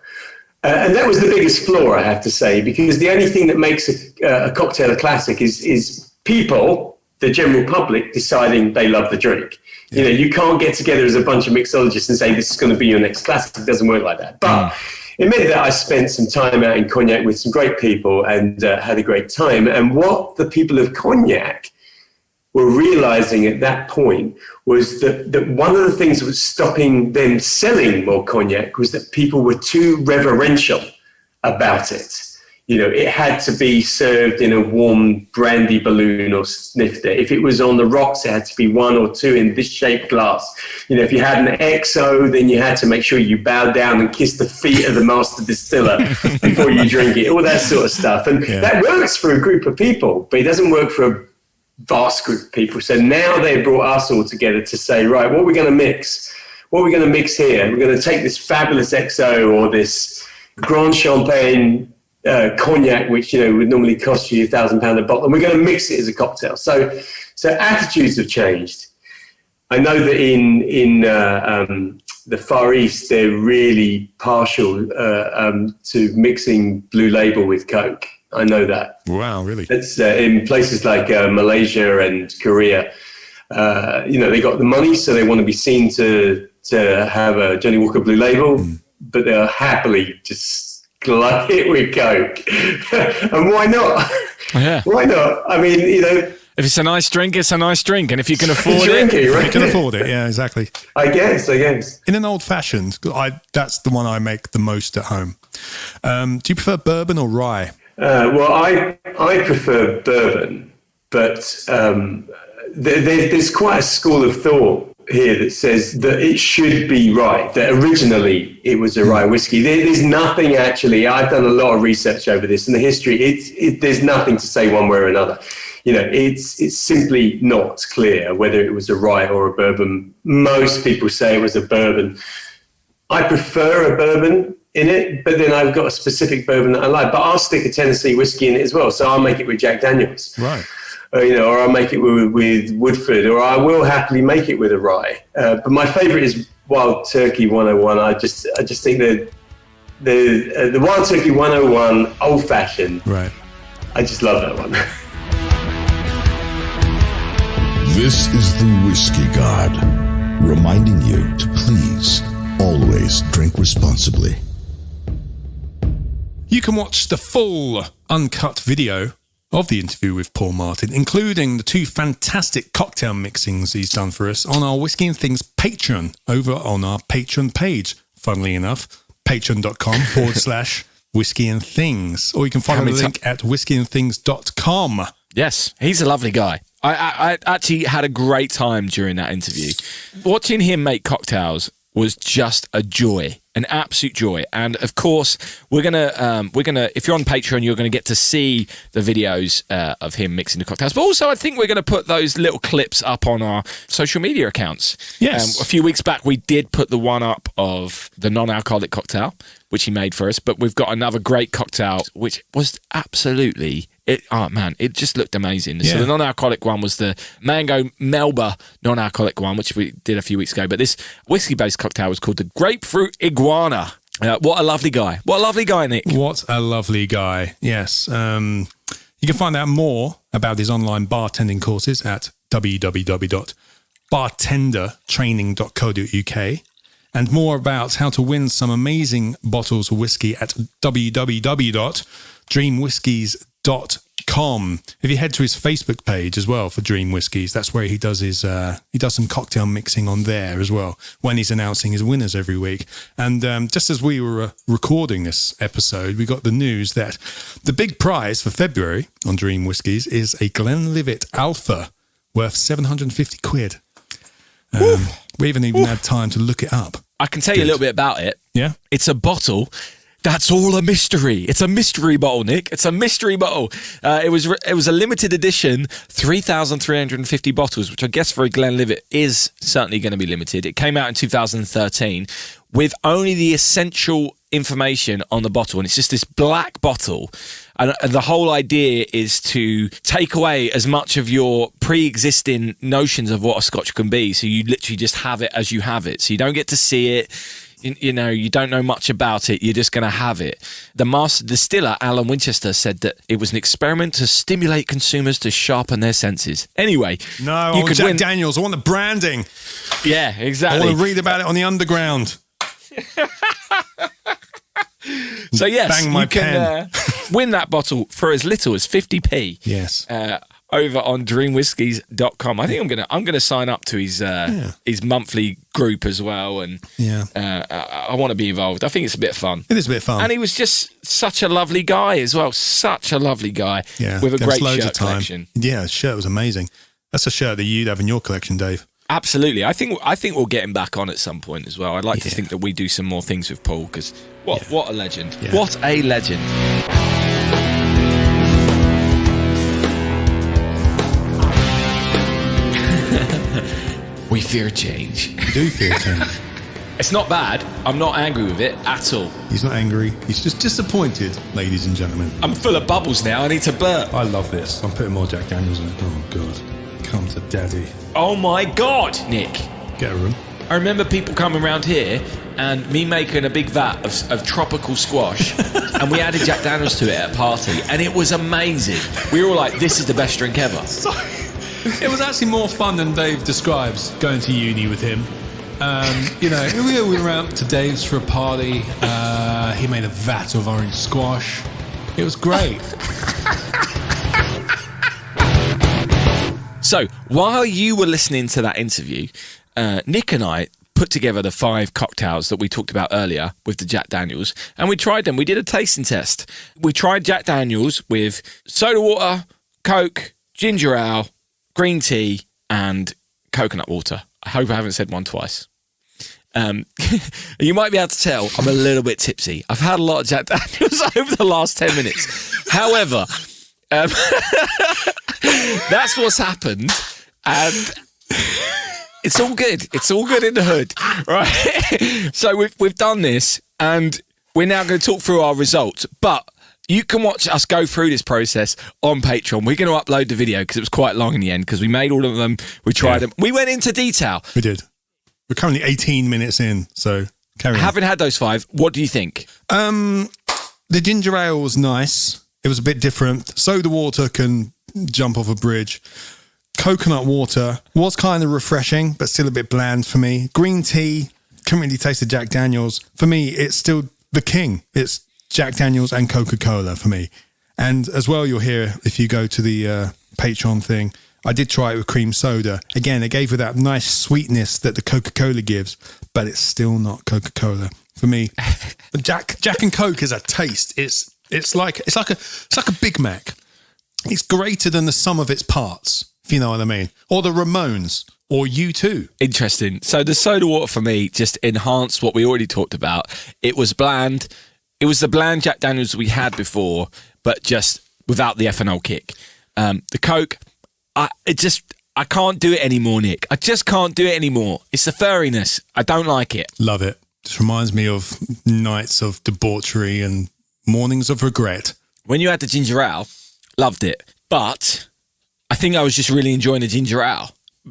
And that was the biggest flaw, I have to say, because the only thing that makes a cocktail a classic is people, the general public, deciding they love the drink. Yeah. You can't get together as a bunch of mixologists and say, this is going to be your next classic. It doesn't work like that. But it meant that I spent some time out in Cognac with some great people and had a great time. And what the people of Cognac were realizing at that point was that one of the things that was stopping them selling more cognac was that people were too reverential about it. It had to be served in a warm brandy balloon or snifter. If it was on the rocks, it had to be 1 or 2 in this shaped glass. If you had an XO, then you had to make sure you bowed down and kissed the feet of the master distiller before you drink it, all that sort of stuff. And that works for a group of people, but it doesn't work for a vast group of people. So now they brought us all together to say, right, what are we going to mix? What are we going to mix here? We're going to take this fabulous XO or this Grand Champagne cognac, which would normally cost you £1,000 a bottle, and we're going to mix it as a cocktail. So attitudes have changed. I know that in the Far East, they're really partial to mixing Blue Label with Coke. I know that. Wow, really? It's in places like Malaysia and Korea. They got the money, so they want to be seen to have a Johnny Walker Blue Label, but they'll happily just glug it with Coke. And why not? Yeah. Why not? I mean, if it's a nice drink, it's a nice drink, and if you can afford it, right? You can afford it. Yeah, exactly. I guess. In an old-fashioned, that's the one I make the most at home. Do you prefer bourbon or rye? Well, I prefer bourbon, but there's quite a school of thought here that says that it should be rye, that originally it was a rye whiskey. There's nothing actually, I've done a lot of research over this, and the history, there's nothing to say one way or another. It's simply not clear whether it was a rye or a bourbon. Most people say it was a bourbon. I prefer a bourbon in it, but then I've got a specific bourbon that I like. But I'll stick a Tennessee whiskey in it as well. So I'll make it with Jack Daniels, right? Or I'll make it with Woodford, or I will happily make it with a rye. But my favourite is Wild Turkey 101. I just think that the Wild Turkey 101 old fashioned. Right. I just love that one. This is the Whiskey God, reminding you to please always drink responsibly. You can watch the full uncut video of the interview with Paul Martin, including the 2 fantastic cocktail mixings he's done for us on our Whiskey and Things Patreon, over on our Patreon page, funnily enough, patreon.com/Whiskey and Things. Or you can follow the link at whiskyandthings.com. Yes, he's a lovely guy. I actually had a great time during that interview. Watching him make cocktails was just a joy, an absolute joy. And of course, we're gonna if you're on Patreon, you're gonna get to see the videos of him mixing the cocktails. But also, I think we're gonna put those little clips up on our social media accounts. Yes. A few weeks back, we did put the one up of the non-alcoholic cocktail, which he made for us. But we've got another great cocktail, which was absolutely. It just looked amazing. Yeah. So the non-alcoholic one was the Mango Melba non-alcoholic one, which we did a few weeks ago. But this whiskey-based cocktail was called the Grapefruit Iguana. What a lovely guy. What a lovely guy, Nick. What a lovely guy. Yes. You can find out more about his online bartending courses at www.bartendertraining.co.uk, and more about how to win some amazing bottles of whiskey at www.dreamwhiskies.com. If you head to his Facebook page as well for Dream Whiskies, that's where he does his he does some cocktail mixing on there as well when he's announcing his winners every week. And just as we were recording this episode, we got the news that the big prize for February on Dream Whiskies is a Glenlivet Alpha worth £750. We haven't even had time to look it up. I can tell you a little bit about it. Yeah, it's a bottle That's all a mystery. It's a mystery bottle, Nick. It's a mystery bottle. It was a limited edition, 3,350 bottles, which I guess for a Glenlivet is certainly going to be limited. It came out in 2013 with only the essential information on the bottle, and it's just this black bottle. And the whole idea is to take away as much of your pre-existing notions of what a Scotch can be. So you literally just have it as you have it. So you don't get to see it. You know, you don't know much about it. You're just going to have it. The master distiller, Alan Winchester, said that it was an experiment to stimulate consumers to sharpen their senses. Anyway, No, I want Jack Daniels. I want the branding. Yeah, exactly. I want to read about it on the underground. So yes, Bang my you can win that bottle for as little as 50p. Yes. Over on dreamwhiskies.com. I think I'm gonna sign up to his monthly group as well, and I want to be involved. I think it's a bit of fun. It is a bit of fun. And he was just such a lovely guy as well. Such a lovely guy with a great shirt collection. Yeah, the shirt was amazing. That's a shirt that you'd have in your collection, Dave. Absolutely. I think we'll get him back on at some point as well. I'd like to think that we do some more things with Paul, because what a legend. Yeah. What a legend. We fear change. You do fear change. It's not bad. I'm not angry with it at all. He's not angry. He's just disappointed, ladies and gentlemen. I'm full of bubbles now. I need to burp. I love this. I'm putting more Jack Daniels in. Oh, God. Come to daddy. Oh, my God, Nick. Get a room. I remember people coming around here and me making a big vat of tropical squash and we added Jack Daniels to it at a party and it was amazing. We were all like, this is the best drink ever. It was actually more fun than Dave describes, going to uni with him. You know, we went out to Dave's for a party. He made a vat of orange squash. It was great. So, while you were listening to that interview, Nick and I put together the 5 cocktails that we talked about earlier with the Jack Daniels, and we tried them. We did a tasting test. We tried Jack Daniels with soda water, Coke, ginger ale, green tea, and coconut water. I hope I haven't said one twice. You might be able to tell I'm a little bit tipsy. I've had a lot of Jack Daniels over the last 10 minutes. However, that's what's happened, and it's all good. It's all good in the hood, right? So we've done this, and we're now going to talk through our results. But you can watch us go through this process on Patreon. We're going to upload the video because it was quite long in the end, because we made all of them. We tried them. We went into detail. We did. We're currently 18 minutes in, so carry on. Having had those 5, what do you think? The ginger ale was nice. It was a bit different. Soda water can jump off a bridge. Coconut water was kind of refreshing, but still a bit bland for me. Green tea, couldn't really taste the Jack Daniels. For me, it's still the king. It's Jack Daniels and Coca-Cola for me. And as well, you'll hear if you go to the Patreon thing, I did try it with cream soda. Again, it gave it that nice sweetness that the Coca-Cola gives, but it's still not Coca-Cola for me. Jack and Coke is a taste. It's like a Big Mac. It's greater than the sum of its parts, if you know what I mean. Or the Ramones, or U2. Interesting. So the soda water for me just enhanced what we already talked about. It was bland. It was the bland Jack Daniels we had before, but just without the ethanol kick. The Coke, I can't do it anymore, Nick. I just can't do it anymore. It's the furriness. I don't like it. Love it. Just reminds me of nights of debauchery and mornings of regret. When you had the ginger ale, loved it. But I think I was just really enjoying the ginger ale.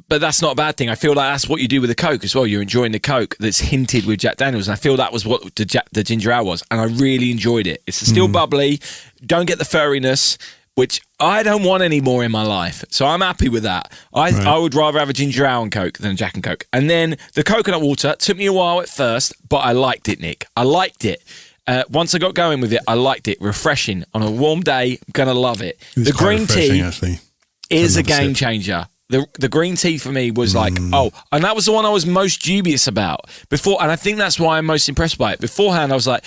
But that's not a bad thing. I feel like that's what you do with the Coke as well. You're enjoying the Coke that's hinted with Jack Daniels. And I feel that was what the ginger ale was. And I really enjoyed it. It's still bubbly. Don't get the furriness, which I don't want anymore in my life. So I'm happy with that. I would rather have a ginger ale and Coke than a Jack and Coke. And then the coconut water took me a while at first, but I liked it, Nick. I liked it. Once I got going with it, I liked it. Refreshing. On a warm day, I'm going to love it. The green tea is a game changer. The green tea for me was like, and that was the one I was most dubious about before. And I think that's why I'm most impressed by it. Beforehand, I was like,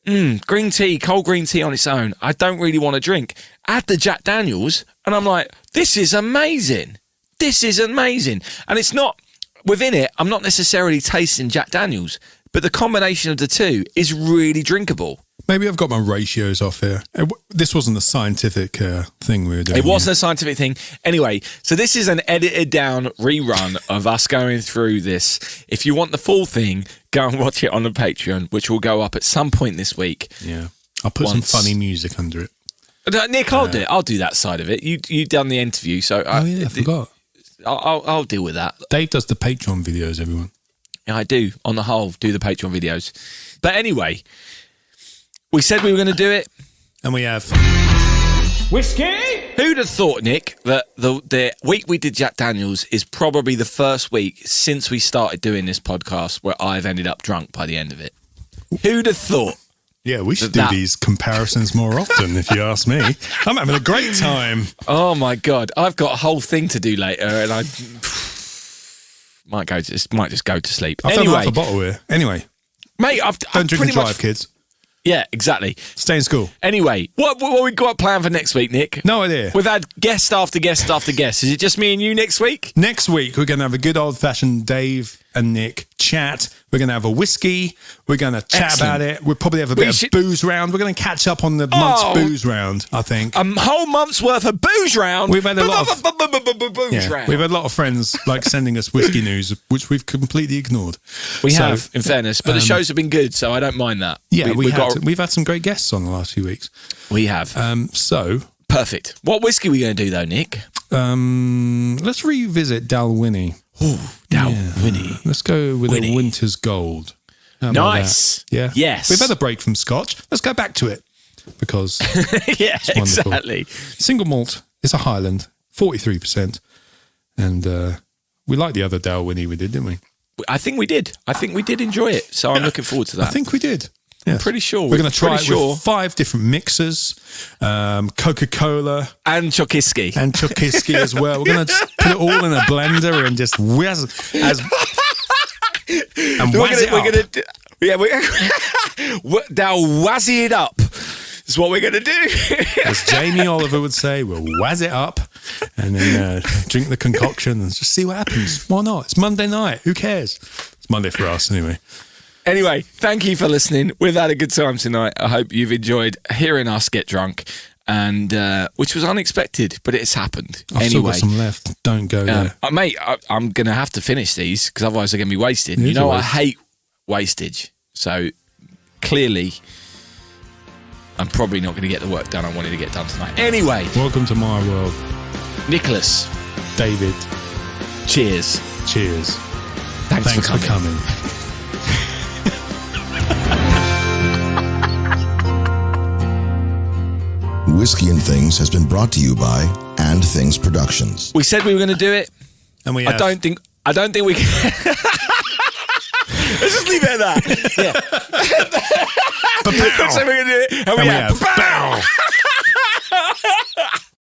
green tea, cold green tea on its own, I don't really want to drink. Add the Jack Daniels, and I'm like, this is amazing. This is amazing. And it's not, within it, I'm not necessarily tasting Jack Daniels, but the combination of the two is really drinkable. Maybe I've got my ratios off here. This wasn't a scientific thing we were doing. It wasn't a scientific thing. Anyway, so this is an edited down rerun of us going through this. If you want the full thing, go and watch it on the Patreon, which will go up at some point this week. Yeah. I'll put some funny music under it. Nick, I'll do it. I'll do that side of it. You done the interview, so I forgot. I'll deal with that. Dave does the Patreon videos, everyone. Yeah, I do. On the whole, do the Patreon videos. But anyway, we said we were going to do it. And we have. Whiskey? Who'd have thought, Nick, that the week we did Jack Daniels is probably the first week since we started doing this podcast where I've ended up drunk by the end of it? Who'd have thought? Yeah, we should do these comparisons more often, if you ask me. I'm having a great time. Oh, my God. I've got a whole thing to do later, and I might just go to sleep. I've done half a bottle here. Anyway. Mate, Don't drink and drive, kids. Yeah, exactly. Stay in school. Anyway, what we got planned for next week, Nick? No idea. We've had guest after guest after guest. Is it just me and you next week? Next week, we're going to have a good old-fashioned Dave and Nick chat. We're going to have a whiskey. We're going to chat about it. We'll probably have a bit of booze round. We're going to catch up on the month's booze round, I think. A whole month's worth of booze round? We've had a lot of booze round. We've had a lot of friends sending us whiskey news, which we've completely ignored. We have, in fairness, but the shows have been good, so I don't mind that. Yeah, we've had some great guests on the last few weeks. We have. So perfect. What whiskey are we going to do though, Nick? Let's revisit Dalwhinnie. Oh, Dalwhinnie. Yeah. Let's go with a Winter's Gold. Nice. Yeah. Yes. We've had a break from Scotch. Let's go back to it because yeah, it's wonderful. Exactly. Single malt. It's a Highland, 43%, and we like the other Dalwhinnie we did, didn't we? I think we did. I think we did enjoy it. So I'm looking forward to that. I think we did. Yes. I'm pretty sure. We're going to try it with 5 different mixers, Coca-Cola. And Chokiski. And Chokiski as well. We're going to just put it all in a blender and just whiz it wazzy it up. Is what we're going to do. As Jamie Oliver would say, we'll wazz it up and then drink the concoction and just see what happens. Why not? It's Monday night. Who cares? It's Monday for us anyway. Anyway, thank you for listening. We've had a good time tonight. I hope you've enjoyed hearing us get drunk, and which was unexpected, but it's happened. I've still got some left. Don't go there. Mate, I'm going to have to finish these because otherwise they're going to be wasted. You know, I hate wastage. So clearly, I'm probably not going to get the work done I wanted to get done tonight. Anyway. Welcome to my world. Nicholas. David. Cheers. Cheers. Thanks for coming. Whiskey and Things has been brought to you by And Things Productions. We said we were going to do it, and we have. I don't think we can. Let's just leave it at that. Yeah. We said we were going to do it, and we have.